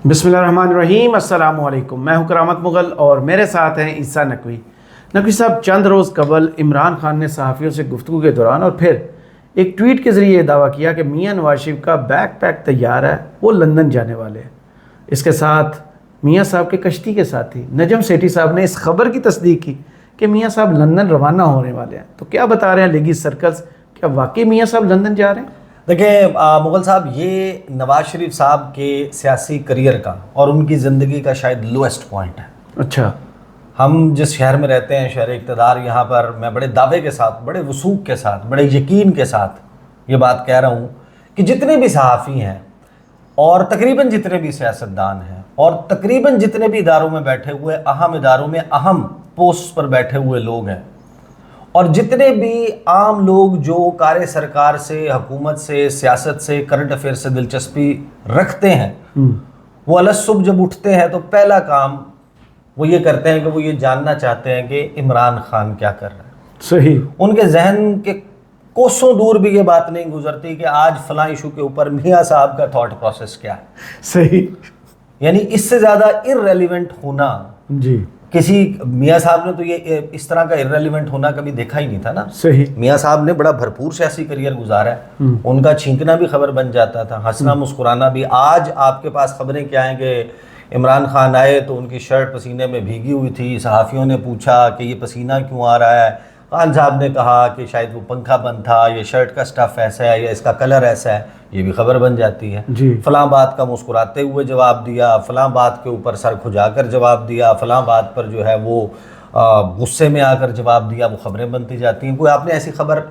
बिस्मिल्लाहिर्रहमानिर्रहीम, अस्सलाम वालेकुम। मैं हूं करामत मुगल और मेरे साथ हैं ईसा नकवी। नकवी साहब, चंद रोज़ कबल इमरान खान ने सहाफ़ियों से गुफ्तगू के दौरान और फिर एक ट्वीट के ज़रिए ये दावा किया कि मियां नवाज शरीफ का बैग पैक तैयार है, वो लंदन जाने वाले हैं। इसके साथ मियां साहब के कश्ती के साथी नजम सेठी साहब ने इस खबर की तस्दीक की कि मियां साहब लंदन रवाना होने वाले हैं। तो क्या बता रहे हैं लीगी सर्कल्स, क्या वाकई मियां साहब लंदन जा रहे हैं? देखिए मुगल साहब, ये नवाज शरीफ साहब के सियासी करियर का और उनकी ज़िंदगी का शायद लोएस्ट पॉइंट है। अच्छा। हम जिस शहर में रहते हैं, शहर इक़्तिदार, यहाँ पर मैं बड़े दावे के साथ, बड़े वसूख के साथ, बड़े यकीन के साथ ये बात कह रहा हूँ कि जितने भी सहाफ़ी हैं और तकरीबन जितने भी सियासतदान हैं और तकरीबन जितने भी इदारों में बैठे हुए, अहम इदारों में अहम पोस्ट पर बैठे हुए लोग हैं और जितने भी आम लोग जो कार्य सरकार से, हुकूमत से, सियासत से, करंट अफेयर से दिलचस्पी रखते हैं, वो अलग सुबह जब उठते हैं तो पहला काम वो ये करते हैं कि वो ये जानना चाहते हैं कि इमरान खान क्या कर रहा है। सही। उनके जहन के कोसों दूर भी ये बात नहीं गुजरती कि आज फलां इशू के ऊपर मियाँ साहब का थॉट प्रोसेस क्या है। सही। यानी इससे ज़्यादा इररेलेवेंट होना जी। किसी मियाँ साहब ने तो ये इस तरह का इररेलेवेंट होना कभी देखा ही नहीं था ना। सही। मियाँ साहब ने बड़ा भरपूर सियासी करियर गुजारा है। उनका छींकना भी खबर बन जाता था, हंसना मुस्कुराना भी। आज आपके पास खबरें क्या हैं कि इमरान खान आए तो उनकी शर्ट पसीने में भीगी हुई थी। सहाफ़ियों ने पूछा कि ये पसीना क्यों आ रहा है। खान साहब ने कहा कि शायद वो पंखा बंद था, ये शर्ट का स्टफ़ ऐसा है या इसका कलर ऐसा है, ये भी खबर बन जाती है। फ़लाँ बात का मुस्कुराते हुए जवाब दिया, फ़लाँ बात के ऊपर सर खुजाकर जवाब दिया, फ़लाँ बात पर जो है वो गुस्से में आकर जवाब दिया, वो खबरें बनती जाती हैं। कोई आपने ऐसी खबर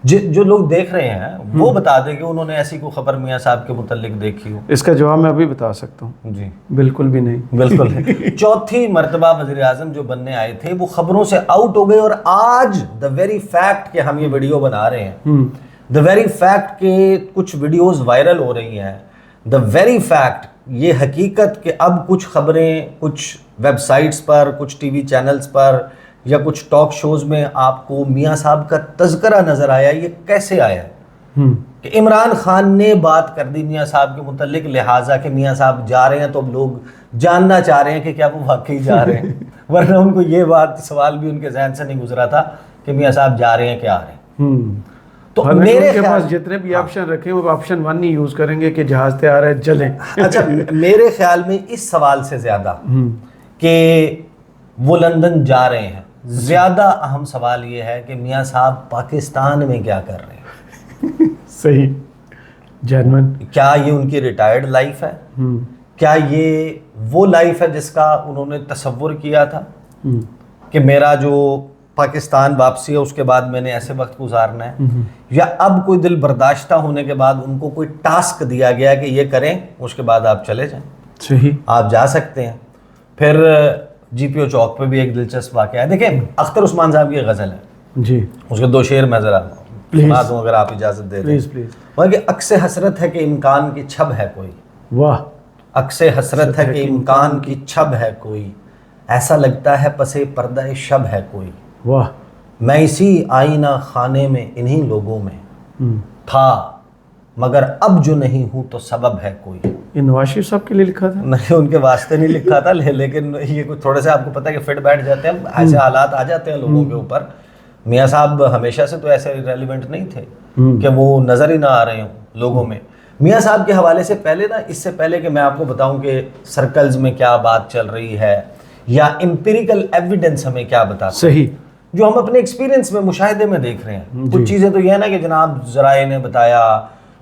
जो लोग देख रहे हैं वो बता दें कि उन्होंने ऐसी कोई खबर मियाँ साहब के मुतल्लिक देखी हो? इसका जवाब मैं अभी बता सकता हूँ। जी बिल्कुल भी नहीं। बिल्कुल। चौथी मरतबा वज़ीर आज़म जो बनने आए थे वो खबरों से आउट हो गए और आज द वेरी फैक्ट कि हम ये वीडियो बना रहे हैं, द वेरी फैक्ट के कुछ वीडियोस वायरल हो रही हैं, द वेरी फैक्ट ये हकीकत कि अब कुछ खबरें कुछ वेबसाइट्स पर, कुछ टीवी चैनल्स पर या कुछ टॉक शोज़ में आपको मियाँ साहब का तज़किरा नज़र आया, ये कैसे आया कि इमरान खान ने बात कर दी मियाँ साहब के मुतल्लिक, लिहाजा कि मियाँ साहब जा रहे हैं तो अब लोग जानना चाह रहे हैं कि क्या वो वाकई जा रहे हैं। वरना उनको ये बात, सवाल भी उनके जहन से नहीं गुजरा था कि मियाँ साहब जा रहे हैं, क्या आ रहे हैं। तो मेरे के पास जितने भी ऑप्शन रखे वो ऑप्शन 1 नहीं यूज़ करेंगे कि जहाज़ तैयार है चलें। अच्छा, मेरे ख्याल में इस सवाल से ज़्यादा कि वो लंदन जा रहे हैं, ज़्यादा अहम सवाल ये है कि मियाँ साहब पाकिस्तान में क्या कर रहे हैं। सही। जेन्युइन। क्या ये उनकी रिटायर्ड लाइफ है? क्या ये वो लाइफ है जिसका उन्होंने तसव्वुर किया था कि मेरा जो पाकिस्तान वापसी है उसके बाद मैंने ऐसे वक्त गुजारना है, या अब कोई दिल बर्दाश्ता होने के बाद उनको कोई टास्क दिया गया कि ये करें, उसके बाद आप चले जाएं। सही। आप जा सकते हैं। फिर जीपीओ चौक पे भी एक दिलचस्प वाक़या है। देखिए, अख्तर उस्मान साहब की गज़ल है जी, उसके 2 शेर मैं ज़रा सुना दूँ अगर आप इजाज़त दे दें। प्लीज़। वह कि अक्से हसरत है कि इम्कान की छब है कोई। वाह। अक्से हसरत है कि इम्कान की छब है कोई, ऐसा लगता है पसे पर्दा शब है कोई। वाह। मैं इसी आईना खाने में इन्हीं लोगों में था, मगर अब जो नहीं हूँ तो सबब है कोई। ये नवाज शरीफ साहब के लिए लिखा था? नहीं, उनके वास्ते नहीं लिखा था, लेकिन ये कुछ थोड़े से आपको पता है कि फिट बैठ जाते हैं, ऐसे हालात आ जाते हैं लोगों के ऊपर। मियाँ साहब हमेशा से तो ऐसे रेलिवेंट नहीं थे कि वो नज़र ही ना आ रहे हों लोगों में। मियाँ साहब के हवाले से पहले ना, इससे पहले कि मैं आपको बताऊं कि सर्कल्स में क्या बात चल रही है या एम्पिरिकल एविडेंस हमें क्या बताता है, सही, जो हम अपने एक्सपीरियंस में, मुशाहिदे में देख रहे हैं। कुछ चीज़ें तो ये है ना कि जनाब ज़राए ने बताया,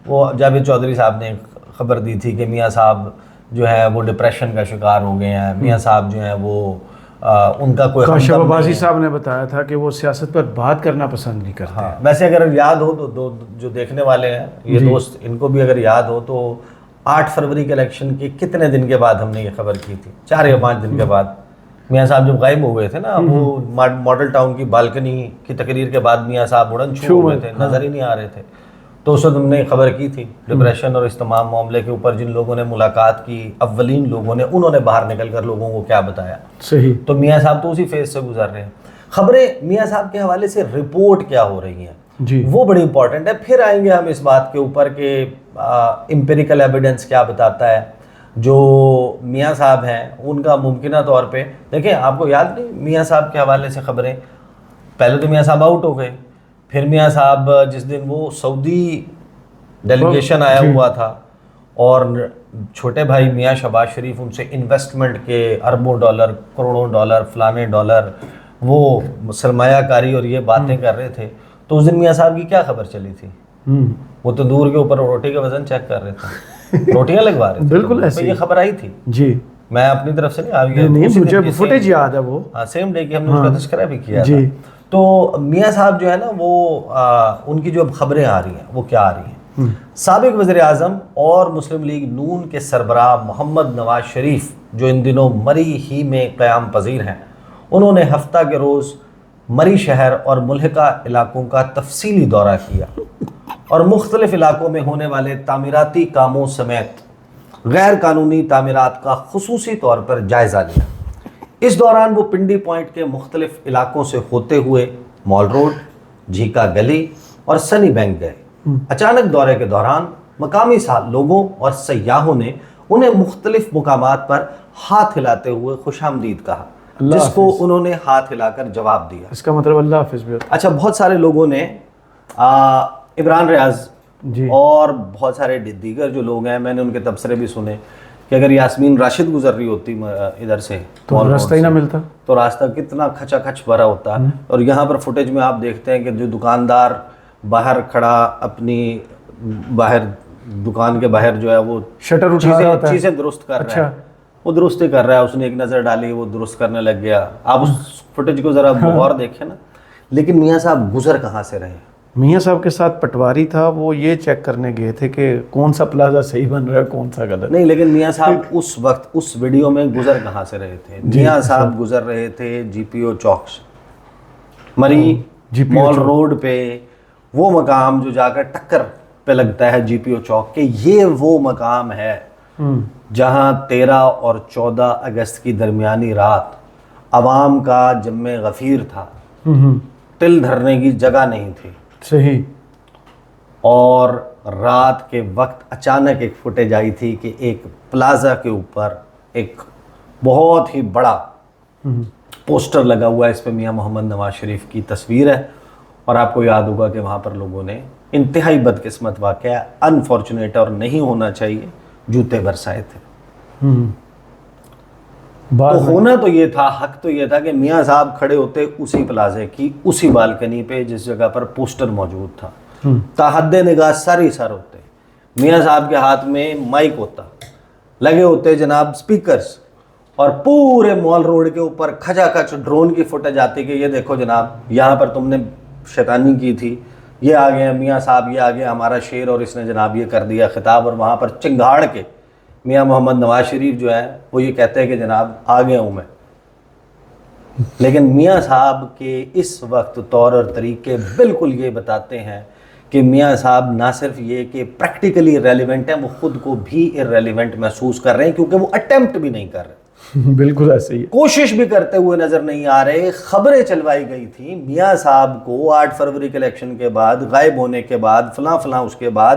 वो जावेद चौधरी साहब ने खबर दी थी कि मियाँ साहब जो है वो डिप्रेशन का शिकार हो गए हैं। मियाँ साहब जो है वो उनका कोई काशिफ अब्बासी साहब ने बताया था कि वो सियासत पर बात करना पसंद नहीं करते। हाँ, वैसे अगर याद हो तो जो देखने वाले हैं ये दोस्त, इनको भी अगर याद हो तो 8 फरवरी के इलेक्शन के कितने दिन के बाद हमने ये खबर की थी, 4 या 5 दिन के बाद। मियाँ साहब जब गायब हो गए थे ना, वो मॉडल टाउन की बालकनी की तकरीर के बाद मियाँ साहब उड़न छू हुए थे, नज़र ही नहीं आ रहे थे। तो उस वक्त हमने खबर की थी डिप्रेशन और इस तमाम मामले के ऊपर। जिन लोगों ने मुलाकात की, अव्वलीन लोगों ने, उन्होंने बाहर निकल कर लोगों को क्या बताया। सही। तो मियाँ साहब तो उसी फेज से गुजर रहे हैं। खबरें मियाँ साहब के हवाले से रिपोर्ट क्या हो रही हैं जी, वो बड़ी इंपॉर्टेंट है। फिर आएंगे हम इस बात के ऊपर कि एम्पिरिकल एविडेंस क्या बताता है, جو میاں صاحب ہیں ان کا ممکنہ طور پہ دیکھیں، آپ کو یاد نہیں میاں صاحب کے حوالے سے خبریں؟ پہلے تو میاں صاحب آؤٹ ہو گئے، پھر میاں صاحب جس دن وہ سعودی ڈیلیگیشن آیا ہوا تھا اور چھوٹے بھائی میاں شہباز شریف ان سے انویسٹمنٹ کے اربوں ڈالر، کروڑوں ڈالر، فلانے ڈالر، وہ سرمایہ کاری اور یہ باتیں کر رہے تھے، تو اس دن میاں صاحب کی کیا خبر چلی تھی؟ وہ تو دور کے اوپر روٹی کا وزن چیک کر رہے تھے، روٹیاں لگوا رہے تھے، بالکل ایسے یہ خبر آئی تھی جی، میں اپنی طرف سے نہیں، مجھے فوٹیج یاد ہے وہ، ہاں سیم ڈے کی ہم نے اس کا تذکرہ بھی کیا تھا۔ تو میاں صاحب جو ہے نا وہ ان کی جو اب خبریں آ رہی ہیں وہ کیا آ رہی ہیں؟ سابق وزیر اعظم اور مسلم لیگ نون کے سربراہ محمد نواز شریف جو ان دنوں مری ہی میں قیام پذیر ہیں، انہوں نے ہفتہ کے روز مری شہر اور ملحقہ علاقوں کا تفصیلی دورہ کیا اور مختلف علاقوں میں ہونے والے تعمیراتی کاموں سمیت غیر قانونی تعمیرات کا خصوصی طور پر جائزہ لیا۔ اس دوران وہ پنڈی پوائنٹ کے مختلف علاقوں سے ہوتے ہوئے مال روڈ، جھیکا گلی اور سنی بینک گئے۔ اچانک دورے کے دوران مقامی لوگوں اور سیاحوں نے انہیں مختلف مقامات پر ہاتھ ہلاتے ہوئے خوش آمدید کہا، جس کو انہوں نے ہاتھ ہلا کر جواب دیا۔ اس کا مطلب اللہ حافظ بھی ہوتا ہے۔ اچھا، بہت سارے لوگوں نے عمران ریاض اور بہت سارے دیگر جو لوگ ہیں، میں نے ان کے تبصرے بھی سنے کہ اگر یاسمین راشد گزر رہی ہوتی ادھر سے تو راستہ ہی نہ ملتا، تو راستہ کتنا کھچا کھچ بھرا ہوتا۔ اور یہاں پر فوٹیج میں آپ دیکھتے ہیں کہ جو دکاندار باہر کھڑا اپنی باہر دکان کے باہر جو ہے وہ شٹر اٹھا رہا ہوتا ہے، چیزیں درست کر رہا ہے، وہ درست کر رہا ہے، اس نے ایک نظر ڈالی، وہ درست کرنے لگ گیا۔ آپ اس فوٹیج کو ذرا غور دیکھیں نا۔ لیکن میاں صاحب گزر کہاں سے رہے؟ میاں صاحب کے ساتھ پٹواری تھا، وہ یہ چیک کرنے گئے تھے کہ کون سا پلازا صحیح بن رہا ہے کون سا غلط نہیں، لیکن میاں صاحب اس وقت اس ویڈیو میں گزر کہاں سے رہے تھے؟ میاں صاحب گزر رہے تھے جی پی او چوک سے، مری مال روڈ پہ، وہ مقام جو جا کر ٹکر پہ لگتا ہے جی پی او چوک کے، یہ وہ مقام ہے جہاں 13 اور 14 اگست کی درمیانی رات عوام کا جمع غفیر تھا، تل دھرنے کی جگہ نہیں تھی۔ صحیح۔ اور رات کے وقت اچانک ایک فوٹیج آئی تھی کہ ایک پلازا کے اوپر ایک بہت ہی بڑا پوسٹر لگا ہوا ہے، اس پہ میاں محمد نواز شریف کی تصویر ہے، اور آپ کو یاد ہوگا کہ وہاں پر لوگوں نے انتہائی بدقسمت واقعہ، انفارچونیٹ اور نہیں ہونا چاہیے، جوتے برسائے تھے۔ تو ہونا تو یہ تھا، حق تو یہ تھا کہ میاں صاحب کھڑے ہوتے اسی پلازے کی اسی بالکنی پہ جس جگہ پر پوسٹر موجود تھا، تاحد نگاہ سر ہی سر ہوتے، میاں صاحب کے ہاتھ میں مائک ہوتا، لگے ہوتے جناب سپیکرز، اور پورے مال روڈ کے اوپر کھچا کھچ ڈرون کی فوٹیج آتی کہ یہ دیکھو جناب یہاں پر تم نے شیطانی کی تھی، یہ آ گیا میاں صاحب، یہ آ گیا ہمارا شیر اور اس نے جناب یہ کر دیا خطاب، اور وہاں پر چنگھاڑ کے میاں محمد نواز شریف جو ہے وہ یہ کہتے ہیں کہ جناب آ گیا ہوں میں۔ لیکن میاں صاحب کے اس وقت طور اور طریقے بالکل یہ بتاتے ہیں کہ میاں صاحب نہ صرف یہ کہ پریکٹیکلی ریلیونٹ ہیں، وہ خود کو بھی ارریلیونٹ محسوس کر رہے ہیں، کیونکہ وہ اٹیمپٹ بھی نہیں کر رہے، بالکل ایسے ہی کوشش بھی کرتے ہوئے نظر نہیں آ رہے۔ خبریں چلوائی گئی تھیں میاں صاحب کو 8 فروری کے الیکشن کے بعد غائب ہونے کے بعد فلاں فلاں، اس کے بعد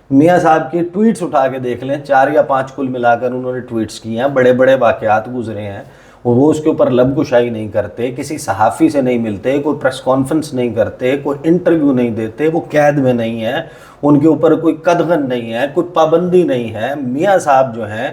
میاں صاحب کی ٹویٹس اٹھا کے دیکھ لیں، 4 یا 5 کل ملا کر انہوں نے ٹویٹس کی ہیں، بڑے بڑے واقعات گزرے ہیں، اور وہ اس کے اوپر لب کشائی نہیں کرتے، کسی صحافی سے نہیں ملتے، کوئی پریس کانفرنس نہیں کرتے، کوئی انٹرویو نہیں دیتے، وہ قید میں نہیں ہیں، ان کے اوپر کوئی قدغن نہیں ہے، کوئی پابندی نہیں ہے۔ میاں صاحب جو ہیں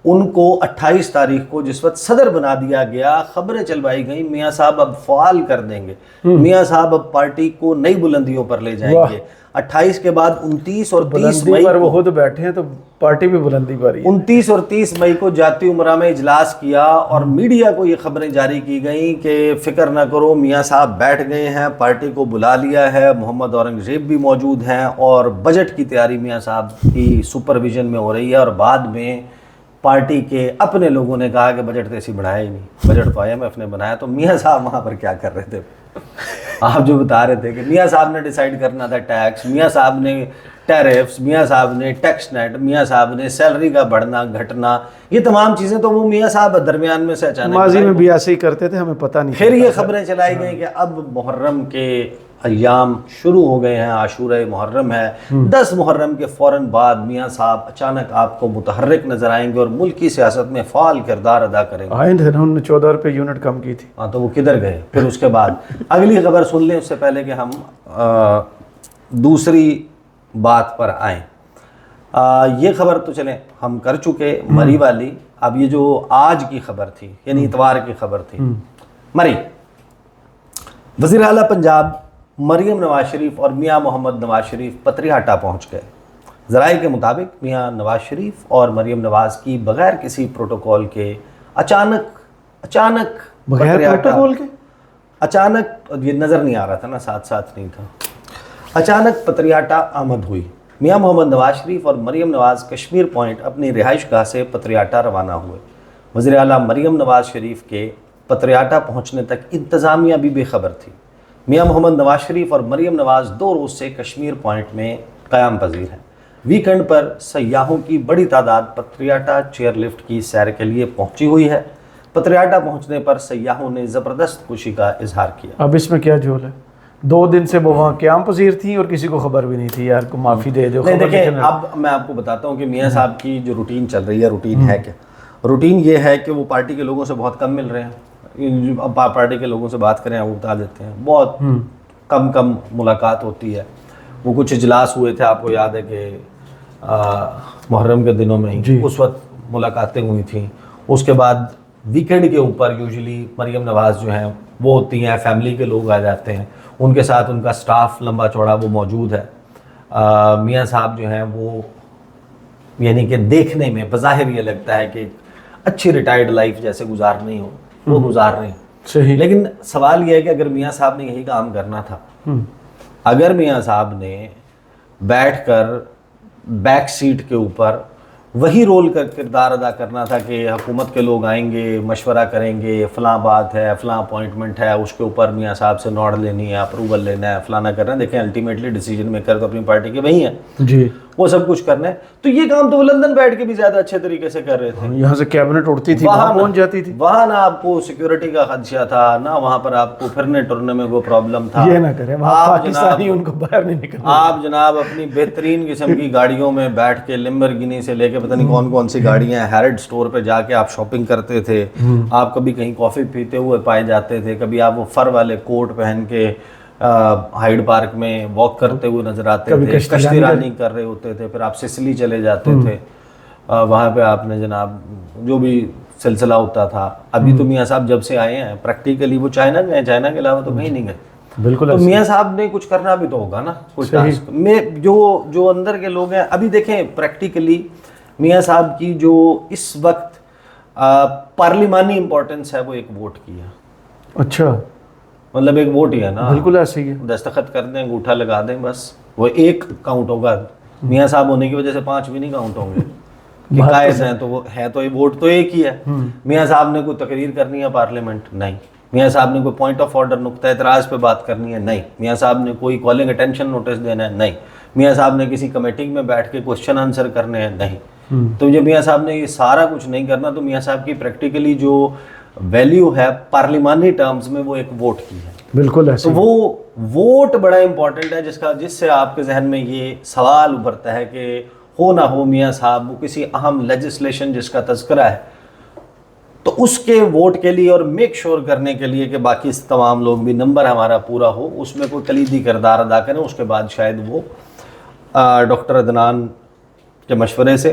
ان کو 28 تاریخ کو جس وقت صدر بنا دیا گیا، خبریں چلوائی گئیں میاں صاحب اب فعال کر دیں گے، میاں صاحب اب پارٹی کو نئی بلندیوں پر لے جائیں گے۔ 28 کے بعد 29 اور 30 مئی پر وہ خود بیٹھے ہیں تو پارٹی بھی بلندی پر ہی ہے۔ 29 اور 30 مئی کو جاتی عمرہ میں اجلاس کیا، اور میڈیا کو یہ خبریں جاری کی گئیں کہ فکر نہ کرو میاں صاحب بیٹھ گئے ہیں، پارٹی کو بلا لیا ہے، محمد اورنگزیب بھی موجود ہیں، اور بجٹ کی تیاری میاں صاحب کی سپرویژن میں ہو رہی ہے۔ اور بعد میں پارٹی کے اپنے لوگوں نے کہا کہ بجٹ تو ایسی بڑھایا ہی نہیں، بجٹ تو آئی IMF نے بنایا۔ تو میاں صاحب وہاں پر کیا کر رہے تھے؟ آپ جو بتا رہے تھے کہ میاں صاحب نے ڈیسائیڈ کرنا تھا ٹیکس، میاں صاحب نے टैरिफ्स, मियाँ साहब ने टैक्स नेट, मियाँ साहब ने सैलरी का बढ़ना घटना, ये तमाम चीज़ें तो वो मियाँ साहब दरमियान में से अचानक माजी में भी ऐसे ही करते थे, हमें पता नहीं। फिर ये खबरें चलाई गई कि अब मुहर्रम के अय्याम शुरू हो गए हैं, आशूरा मुहर्रम है, 10 मुहर्रम के फ़ौरन बाद मियाँ साहब अचानक आपको मुतहर्रिक नजर आएंगे और मुल्क की सियासत में फ़ाल किरदार अदा करेंगे। आए थे ना, उन्होंने 14 रुपये यूनिट कम की थी। हाँ, तो वो किधर गए? फिर उसके बाद अगली खबर सुन लें उससे पहले कि हम दूसरी बात पर आएँ। ये खबर तो चलें हम कर चुके, मरी वाली। अब ये जो आज की खबर थी, यानी इतवार की खबर थी, मरी वज़ीर आला पंजाब मरियम नवाज शरीफ और मियाँ मोहम्मद नवाज शरीफ पत्रिहाटा पहुँच गए। ज़राए के मुताबिक मियाँ नवाज शरीफ और मरियम नवाज की बग़ैर किसी प्रोटोकॉल के अचानक बगैर प्रोटोकॉल के अचानक, ये नज़र नहीं आ रहा था ना, साथ साथ नहीं था, अचानक पत्रिहाटा आमद हुई। मियाँ मोहम्मद नवाज शरीफ और मरियम नवाज कश्मीर पॉइंट अपनी रिहाइश गाह से पत्रिहाटा रवाना हुए। वज़ीर आला मरियम नवाज शरीफ के पत्रिहाटा पहुँचने तक इंतज़ामिया भी बेखबर थी। मियाँ मोहम्मद नवाज शरीफ और मरियम नवाज 2 रोज़ से कश्मीर पॉइंट में क़याम पजीर हैं। वीकेंड पर सयाहों की बड़ी तादाद पत्रिहाटा चेयरलिफ्ट की सैर के लिए पहुँची हुई है। पत्रिहाटा पहुँचने पर सयाहों ने ज़बरदस्त खुशी का इजहार किया। अब इसमें क्या झोल है? 2 दिन से वो वहाँ क़याम पजीर थी और किसी को खबर भी नहीं थी। यार को माफ़ी दे दो। नहीं, देखिए अब मैं आपको बताता हूँ कि मियाँ साहब की जो रूटीन चल रही है, रूटीन है क्या? रूटीन ये है कि वो पार्टी के लोगों से बहुत कम मिल रहे हैं। अब पार्टी के लोगों से बात करें, वो बता देते हैं, बहुत कम मुलाकात होती है। वो कुछ इजलास हुए थे, आपको याद है कि मुहर्रम के दिनों में ही उस वक्त मुलाकातें हुई थी। उसके बाद वीकेंड के ऊपर यूजुअली मरियम नवाज़ जो हैं वो होती हैं, फैमिली के लोग आ जाते हैं, उनके साथ उनका स्टाफ लंबा चौड़ा वो मौजूद है। मियाँ साहब जो हैं वो यानी कि देखने में बज़ाहिर ये लगता है कि अच्छी रिटायर्ड लाइफ जैसे गुजारनी हो वो गुजार रहे हैं। सही। लेकिन सवाल यह है कि अगर मियाँ साहब ने यही काम करना था, अगर मियाँ साहब ने बैठकर बैक सीट के ऊपर वही रोल का किरदार अदा करना था कि हुकूमत के लोग आएंगे, मशवरा करेंगे, फ़लाँ बात है, फ़लाँ अपॉइंटमेंट है, उसके ऊपर मियाँ साहब से नोट लेनी है, अप्रूवल लेना है, फ़लाना करना है। देखें अल्टीमेटली डिसीजन मेकर तो अपनी पार्टी के वही हैं जी, वो सब कुछ करना है। तो ये काम तो वो लंदन बैठ के भी ज़्यादा अच्छे तरीके से कर रहे थे। यहाँ से कैबिनेट उड़ती थी, वहाँ पहुँच जाती थी। वहाँ ना आपको सिक्योरिटी का खदशा था, ना वहाँ पर आपको फिरने टुरने में कोई प्रॉब्लम था। ये ना करें, पाकिस्तानी उनको बाहर नहीं निकलने। आप जनाब अपनी बेहतरीन किस्म की गाड़ियों में बैठ के लैम्बोर्गिनी से लेके पता नहीं कौन कौन सी गाड़ियाँ, हैरिड स्टोर पे जाके आप शॉपिंग करते थे। आप कभी कहीं कॉफ़ी पीते हुए पाए जाते थे, कभी आप वो फर वाले कोट पहन के हाइड पार्क में वॉक करते हुए नजर आते थे, कश्ती रानी कर रहे होते थे, फिर आप सिसली चले जाते थे, वहाँ पे आपने जनाब जो भी सिलसिला होता था। अभी तो मियाँ साहब जब से आए हैं प्रैक्टिकली वो चाइना गए, चाइना के अलावा तो कहीं नहीं गए। बिल्कुल। तो मियाँ साहब ने कुछ करना भी तो होगा ना, कुछ टास्क में जो अंदर के लोग हैं। अभी देखें प्रैक्टिकली मियाँ साहब की जो इस वक्त पार्लिमानी इम्पोर्टेंस है वो एक वोट की है। अच्छा, मतलब एक वोट ही है ना। बिल्कुल ऐसे ही है। दस्तखत कर दें, अंगूठा लगा दें, बस वो एक काउंट होगा। मियाँ साहब होने की वजह से 5 भी नहीं काउंट होंगे कि कायद हैं, तो वो है तो ये वोट तो एक ही है। मियाँ साहब ने कोई तकरीर करनी है पार्लियामेंट, नहीं। मियाँ साहब ने कोई पॉइंट ऑफ ऑर्डर नुक्ता एतराज़ पे बात करनी है, नहीं। मियाँ साहब ने कोई कॉलिंग अटेंशन नोटिस देना है, नहीं। मियाँ साहब ने किसी कमेटी में बैठ के क्वेश्चन आंसर करने हैं, नहीं। तो जब मियाँ साहब ने ये सारा कुछ नहीं करना, तो मियाँ साहब की प्रैक्टिकली जो वैल्यू है पार्लिमानी टर्म्स में वो एक वोट की है। बिल्कुल ऐसे। तो वो वोट बड़ा इंपॉर्टेंट है, जिससे आपके जहन में ये सवाल उभरता है कि हो ना हो मियाँ साहब वो किसी अहम लेजिस्लेशन जिसका तज़किरा है, तो उसके वोट के लिए और मेक श्योर करने के लिए कि बाकी तमाम लोग भी नंबर हमारा पूरा हो, उसमें कोई कलीदी किरदार अदा करें। उसके बाद शायद वो डॉक्टर अदनान के मशवरे से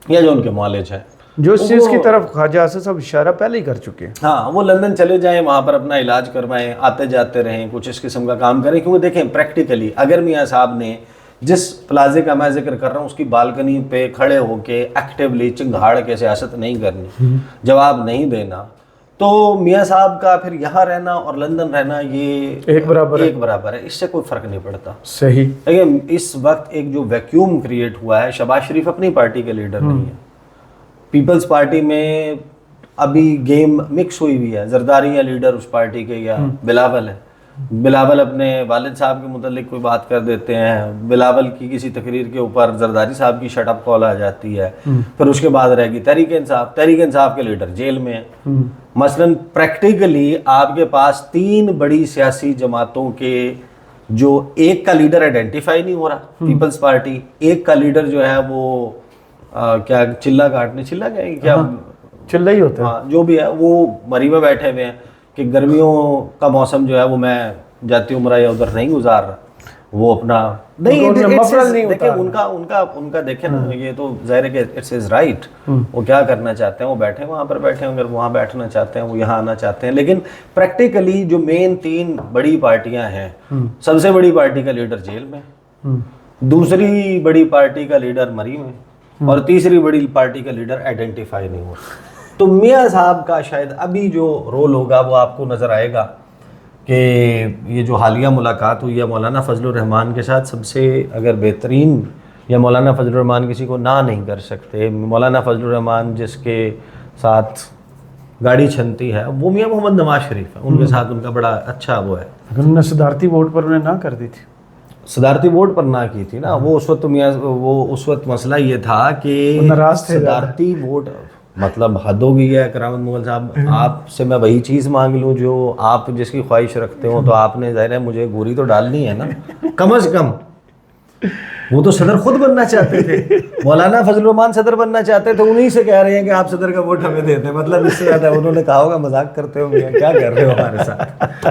या जो उनके मॉलेज है, जो इस चीज़ की तरफ ख्वाजा से सब इशारा पहले ही कर चुके हैं। हाँ, वो लंदन चले जाएं, वहाँ पर अपना इलाज करवाएं, आते जाते रहें, कुछ इस किस्म का काम करें। क्योंकि देखें प्रैक्टिकली अगर मियाँ साहब ने जिस प्लाजे का मैं जिक्र कर रहा हूँ उसकी बालकनी पे खड़े होके एक्टिवली चिंगाड़ के सियासत नहीं करनी, जवाब नहीं देना, तो मियाँ साहब का फिर यहाँ रहना और लंदन रहना ये एक बराबर है, इससे कोई फ़र्क नहीं पड़ता। सही। लेकिन इस वक्त एक जो वैक्यूम क्रिएट हुआ है, शहबाज शरीफ अपनी पार्टी के लीडर नहीं है, पीपल्स पार्टी में अभी गेम मिक्स हुई है। जरदारी या लीडर उस पार्टी के या बिलावल है, بلاول اپنے والد صاحب کے متعلق کوئی بات کر دیتے ہیں، بلاول کی کسی تقریر کے اوپر زرداری صاحب کی شٹ اپ کال آ جاتی ہے، پھر اس کے بعد رہ گئی تحریک انصاف کے لیڈر جیل میں ہیں۔ مثلاً پریکٹیکلی آپ کے پاس 3 بڑی سیاسی جماعتوں کے جو ایک کا لیڈر آئیڈینٹیفائی نہیں ہو رہا، پیپلز پارٹی، ایک کا لیڈر جو ہے وہ کیا چلا ہی ہوتا ہے، جو بھی ہے وہ مری میں بیٹھے ہوئے ہیں کہ گرمیوں کا موسم جو ہے وہ میں جاتی عمرہ یا ادھر نہیں گزار رہا، وہ اپنا نہیں دیکھیں ان کا دیکھیں نا، یہ تو ظاہر ہے کہ اٹس از رائٹ، وہ کیا کرنا چاہتے ہیں، وہ بیٹھے وہاں پر بیٹھے ہیں، اگر وہاں بیٹھنا چاہتے ہیں وہ یہاں آنا چاہتے ہیں، لیکن پریکٹیکلی جو مین 3 بڑی پارٹیاں ہیں، سب سے بڑی پارٹی کا لیڈر جیل میں، دوسری بڑی پارٹی کا لیڈر مری میں، اور تیسری بڑی پارٹی کا لیڈر آئیڈینٹیفائی نہیں ہو رہا۔ تو میاں صاحب کا شاید ابھی جو رول ہوگا وہ آپ کو نظر آئے گا کہ یہ جو حالیہ ملاقات ہوئی ہے مولانا فضل الرحمان کے ساتھ، سب سے اگر بہترین، یا مولانا فضل الرحمان کسی کو نہ نہیں کر سکتے، مولانا فضل الرحمان جس کے ساتھ گاڑی چھنتی ہے وہ میاں محمد نواز شریف ہے، ان کے ساتھ ان کا بڑا اچھا وہ ہے۔ انہوں نے صدارتی ووٹ پر انہیں نہ کر دی تھی، صدارتی ووٹ پر نہ کی تھی نا، وہ اس وقت مسئلہ یہ تھا کہ صدارتی ووٹ مطلب حد ہو گئی ہے۔ کرامت مغل صاحب، آپ سے میں وہی چیز مانگ لوں جو آپ جس کی خواہش رکھتے ہو، تو آپ نے ظاہر ہے مجھے گوری تو ڈالنی ہے نا، کم از کم۔ وہ تو صدر خود بننا چاہتے تھے، مولانا فضل الرحمان صدر بننا چاہتے تھے، انہی سے کہہ رہے ہیں کہ آپ صدر کا ووٹ ہمیں دیتے ہیں، مطلب اس سے زیادہ انہوں نے کہا ہوگا مذاق کرتے ہو میاں، کیا کر رہے ہو ہمارے ساتھ،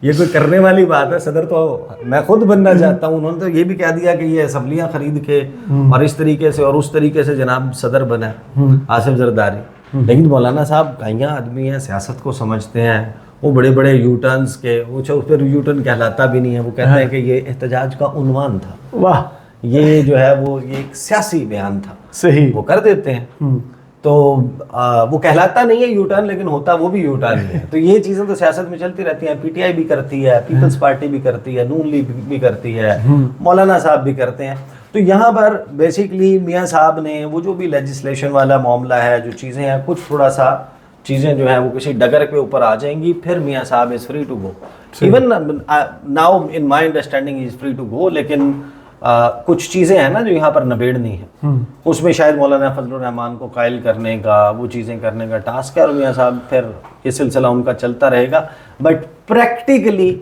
یہ کوئی کرنے والی بات ہے، صدر تو میں خود بننا چاہتا ہوں۔ انہوں نے تو یہ بھی کہہ دیا کہ یہ اسمبلیاں خرید کے اور اس طریقے سے اور اس طریقے سے جناب صدر بنا آصف زرداری۔ لیکن مولانا صاحب کائیاں آدمی ہیں، سیاست کو سمجھتے ہیں، وہ بڑے بڑے یو ٹرنز کے، اس پہ یو ٹرن کہلاتا بھی نہیں ہے، وہ کہتے ہیں کہ یہ احتجاج کا عنوان تھا، واہ، یہ جو ہے وہ یہ ایک سیاسی بیان تھا، صحیح، وہ کر دیتے ہیں۔ تو وہ کہلاتا نہیں ہے یو ٹرن، لیکن ہوتا وہ بھی یو ٹرن ہے۔ تو یہ چیزیں تو سیاست میں چلتی رہتی ہیں، پی ٹی آئی بھی کرتی ہے، پیپلز پارٹی بھی کرتی ہے، نون لیگ بھی کرتی ہے، مولانا صاحب بھی کرتے ہیں۔ تو یہاں پر بیسیکلی میاں صاحب نے وہ جو بھی لیجسلیشن والا معاملہ ہے، جو چیزیں ہیں، کچھ تھوڑا سا چیزیں جو ہیں وہ کسی ڈگر کے اوپر آ جائیں گی، پھر میاں صاحب is free to go, even now in my understanding is free to go, لیکن کچھ چیزیں ہیں نا جو یہاں پر نبیڑنی ہیں، اس میں شاید مولانا فضل الرحمان کو قائل کرنے کا، وہ چیزیں کرنے کا ٹاسک ہے، اور میاں صاحب پھر یہ سلسلہ ان کا چلتا رہے گا۔ بٹ پریکٹیکلی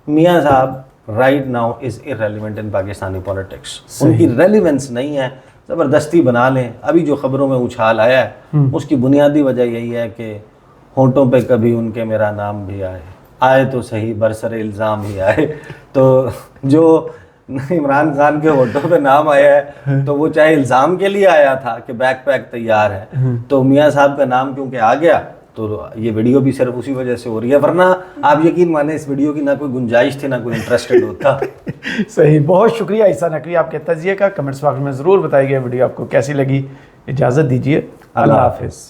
میاں صاحب right now is irrelevant in Pakistani politics, ان کی ریلیونس نہیں ہے، زبردستی بنا لیں۔ ابھی جو خبروں میں اچھال آیا ہے اس کی بنیادی وجہ یہی ہے کہ ہونٹوں پہ کبھی ان کے میرا نام بھی آئے تو صحیح، برسر الزام ہی آئے۔ تو جو عمران خان کے ہونٹوں پہ نام آیا ہے تو وہ چاہے الزام کے لیے آیا تھا کہ بیک پیک تیار ہے، تو میاں صاحب کا نام کیونکہ آ گیا تو یہ ویڈیو بھی صرف اسی وجہ سے ہو رہی ہے، ورنہ آپ یقین مانیں اس ویڈیو کی نہ کوئی گنجائش تھی، نہ کوئی انٹرسٹڈ ہوتا۔ صحیح، بہت شکریہ عیسیٰ نقوی آپ کے تجزیے کا۔ کمنٹس باکس میں ضرور بتائیے گا ویڈیو آپ کو کیسی لگی۔ اجازت دیجیے، اللہ حافظ۔